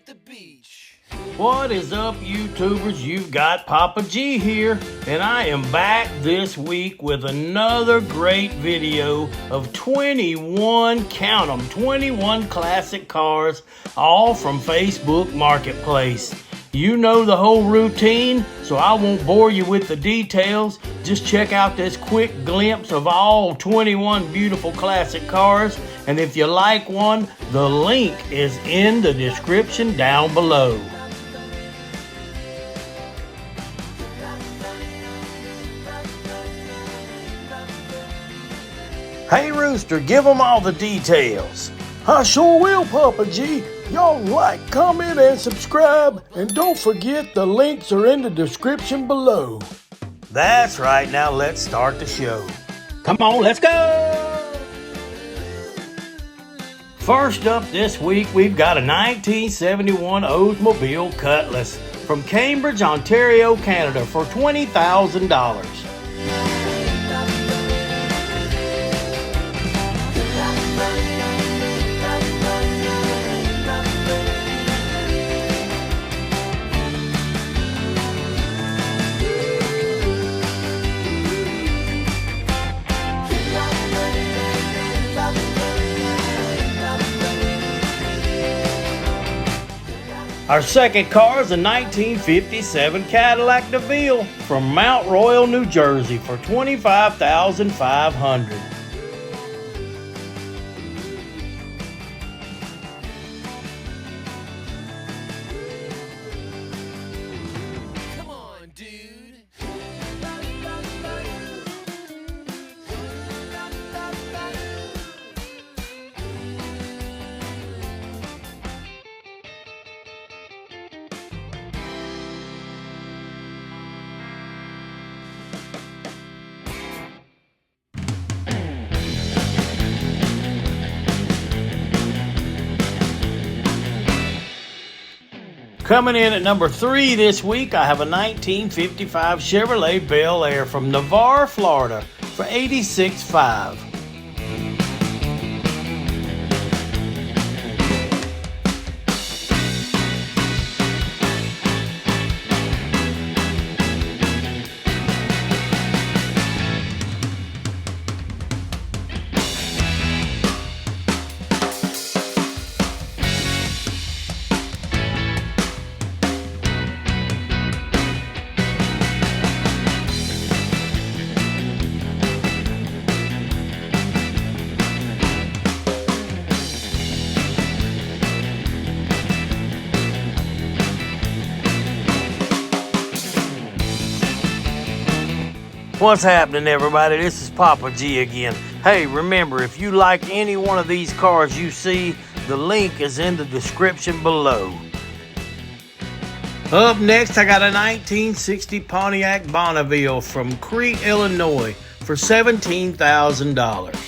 at the beach. What is up, YouTubers? You've got Papa G here, and I am back this week with another great video of 21, count them, 21 classic cars, all from Facebook Marketplace. You know the whole routine, so I won't bore you with the details. Just check out this quick glimpse of all 21 beautiful classic cars, and if you like one, the link is in the description down below. Hey Rooster, give them all the details. I sure will, Papa G. Y'all like, comment, and subscribe. And don't forget the links are in the description below. That's right, now let's start the show. Come on, let's go! First up this week, we've got a 1971 Oldsmobile Cutlass from Cambridge, Ontario, Canada for $20,000. Our second car is a 1957 Cadillac DeVille from Mount Royal, New Jersey for $25,500. Come on, dude. Coming in at number 3 this week, I have a 1955 Chevrolet Bel Air from Navarre, Florida for $86,500. What's happening, everybody? This is Papa G again. Hey, remember, if you like any one of these cars you see, the link is in the description below. Up next, I got a 1960 Pontiac Bonneville from Crete, Illinois for $17,000.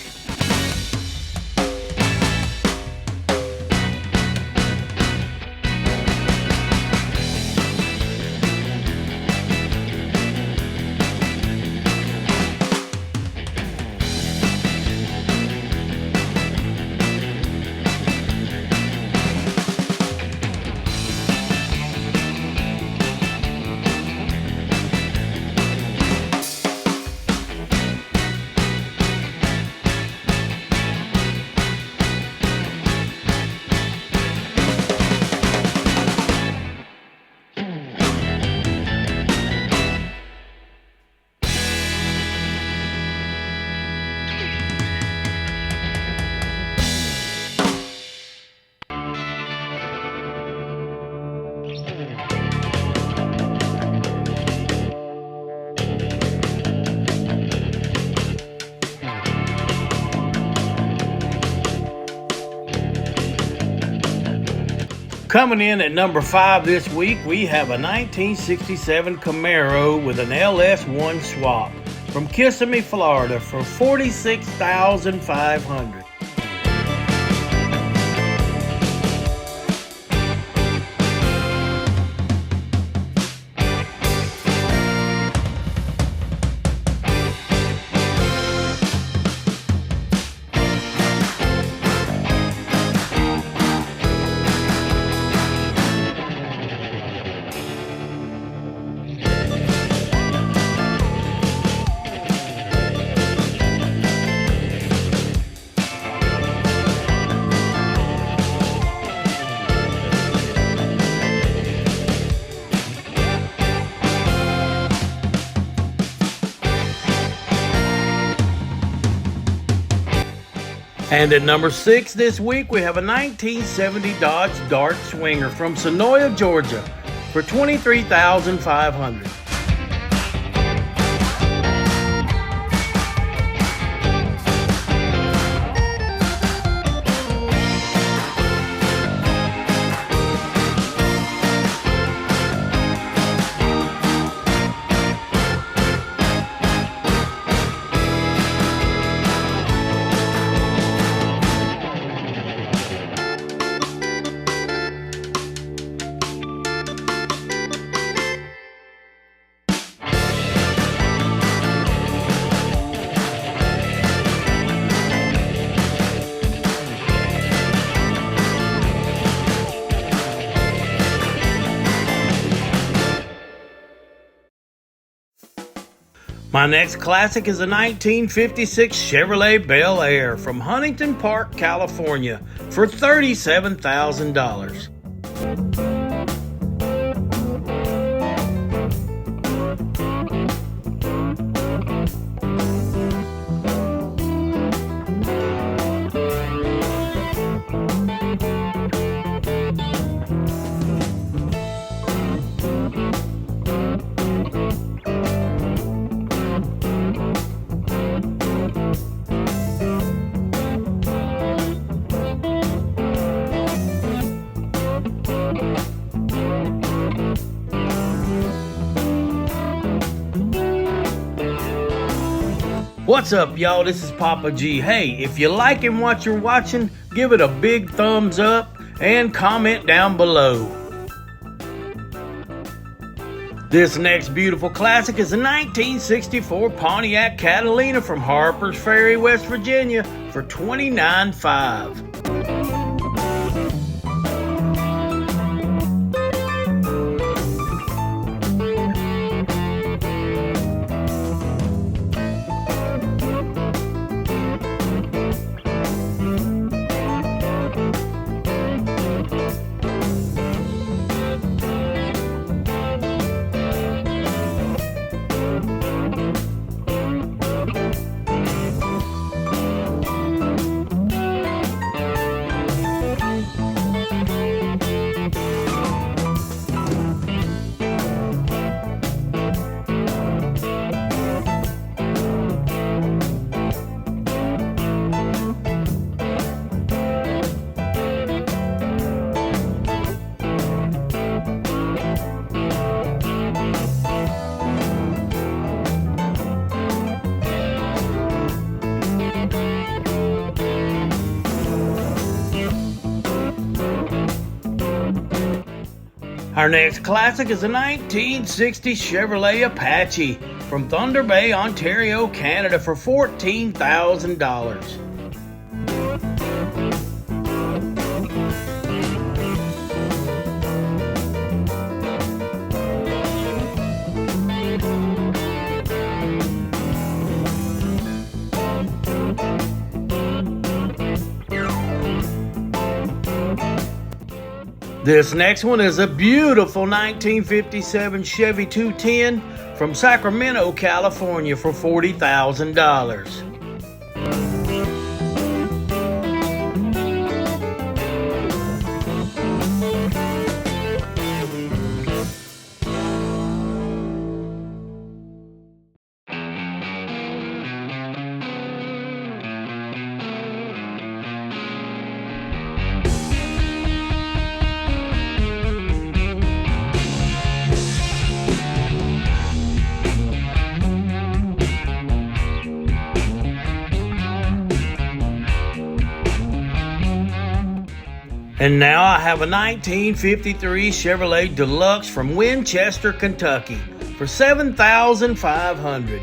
Coming in at number 5 this week, we have a 1967 Camaro with an LS1 swap from Kissimmee, Florida for $46,500. And at number 6 this week, we have a 1970 Dodge Dart Swinger from Sonoya, Georgia for $23,500. My next classic is a 1956 Chevrolet Bel Air from Huntington Park, California for $37,000. What's up, y'all? This is Papa G. Hey, if you liking what you're watching, give it a big thumbs up and comment down below. This next beautiful classic is a 1964 Pontiac Catalina from Harpers Ferry, West Virginia for $29,500. Our next classic is a 1960 Chevrolet Apache from Thunder Bay, Ontario, Canada for $14,000. This next one is a beautiful 1957 Chevy 210 from Sacramento, California for $40,000. And now I have a 1953 Chevrolet Deluxe from Winchester, Kentucky for $7,500.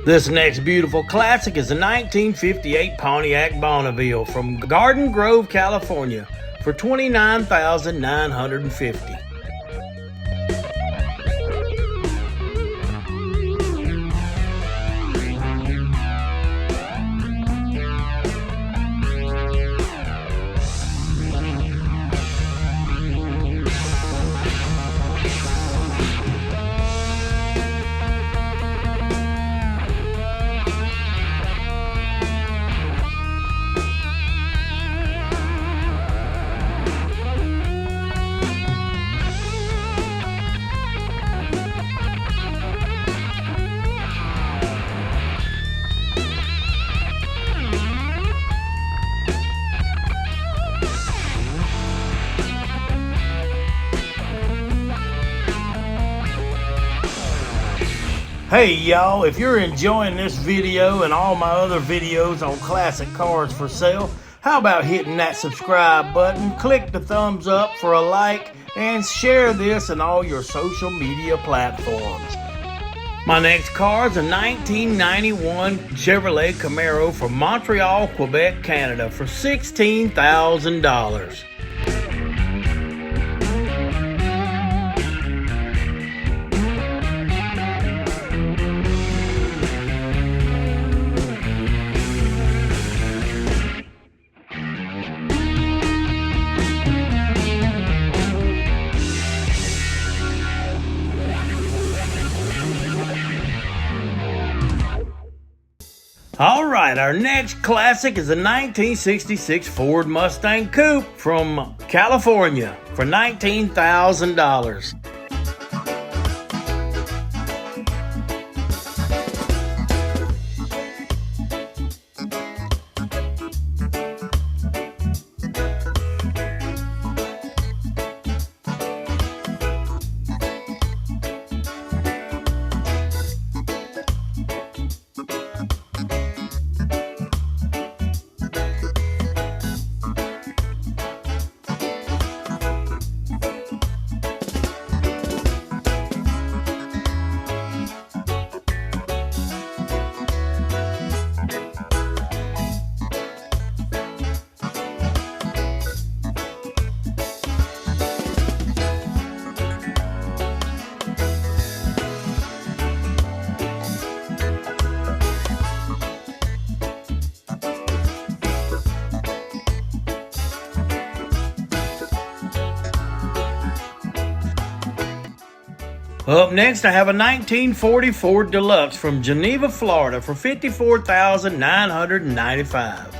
This next beautiful classic is a 1958 Pontiac Bonneville from Garden Grove, California for $29,950. Hey y'all, if you're enjoying this video and all my other videos on classic cars for sale, how about hitting that subscribe button, click the thumbs up for a like, and share this in all your social media platforms. My next car is a 1991 Chevrolet Camaro from Montreal, Quebec, Canada for $16,000. Alright, our next classic is a 1966 Ford Mustang Coupe from California for $19,000. Up next, I have a 1940 Ford Deluxe from Geneva, Florida for $54,995.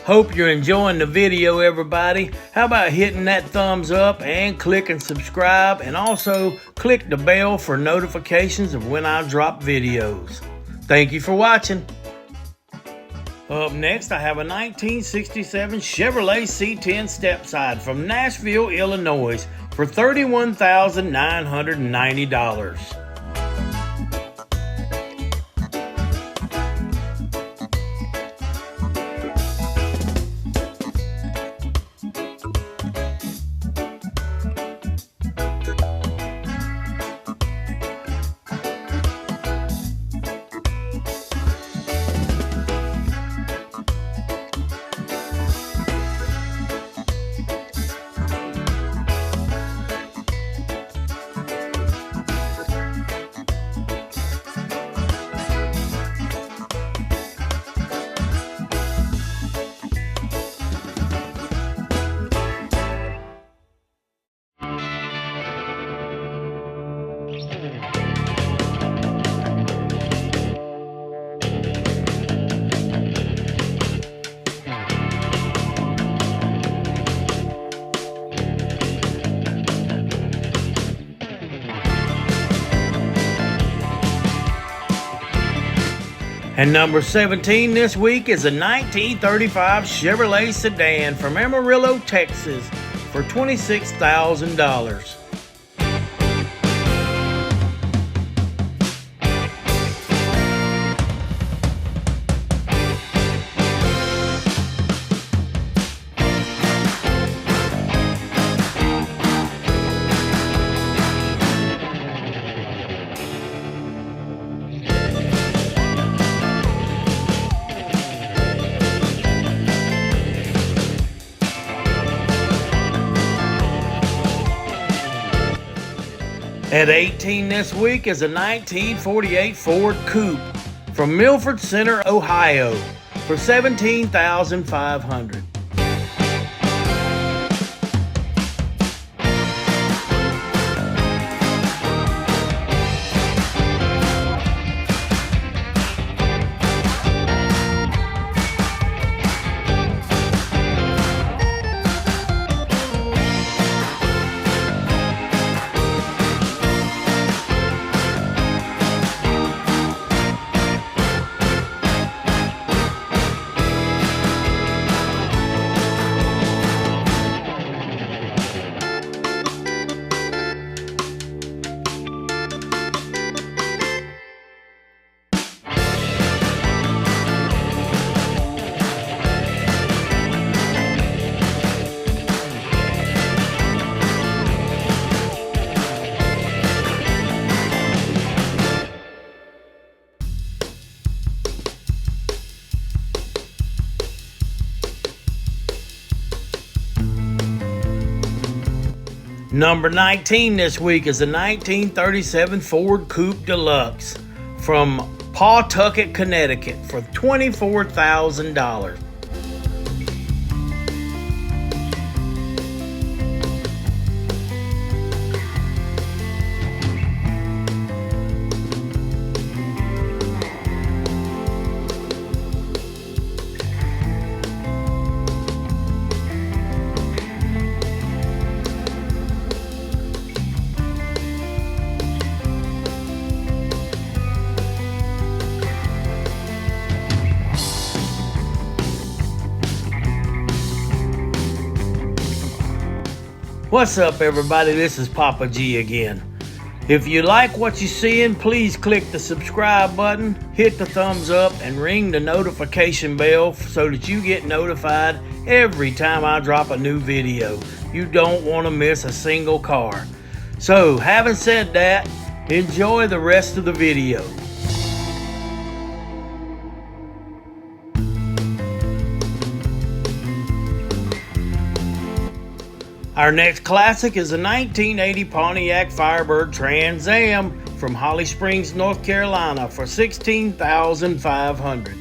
Hope you're enjoying the video, everybody. How about hitting that thumbs up and clicking subscribe, and also click the bell for notifications of when I drop videos. Thank you for watching. Up next, I have a 1967 Chevrolet C10 Stepside from Nashville, Illinois for $31,990. And number 17 this week is a 1935 Chevrolet sedan from Amarillo, Texas for $26,000. At 18 this week is a 1948 Ford Coupe from Milford Center, Ohio for $17,500. Number 19 this week is a 1937 Ford Coupe Deluxe from Pawtucket, Connecticut for $24,000. What's up, everybody? This is Papa G again. If you like what you're seeing, please click the subscribe button, hit the thumbs up, and ring the notification bell so that you get notified every time I drop a new video. You don't want to miss a single car. So, having said that, enjoy the rest of the video. Our next classic is a 1980 Pontiac Firebird Trans Am from Holly Springs, North Carolina for $16,500.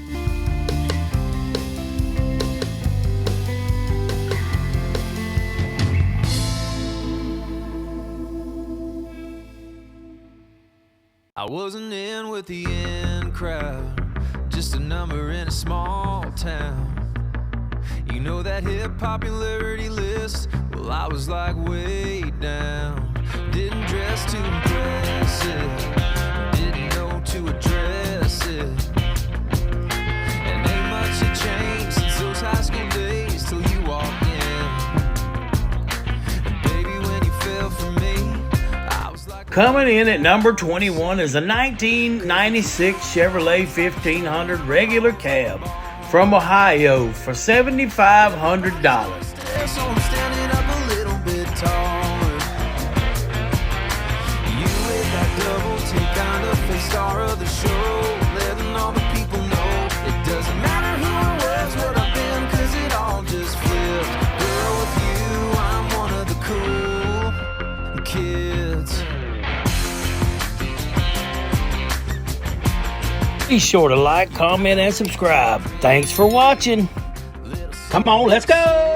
I wasn't in with the in crowd, just a number in a small town. You know that hip popularity list? Well, I was like way down. Didn't dress too impressive, didn't know to address it. And ain't much had changed since those high school days till you walked in. And baby, when you fell for me, I was like... Coming in at number 21 is a 1996 Chevrolet 1500 regular cab from Ohio for $7,500. So I'm standing up a little bit taller. You with that double take, kind of face star of the show, letting all the people know it doesn't matter who I was, what I've been, cause it all just flipped. Girl, with you, I'm one of the cool kids. Be sure to like, comment, and subscribe. Thanks for watching. Come on, let's go!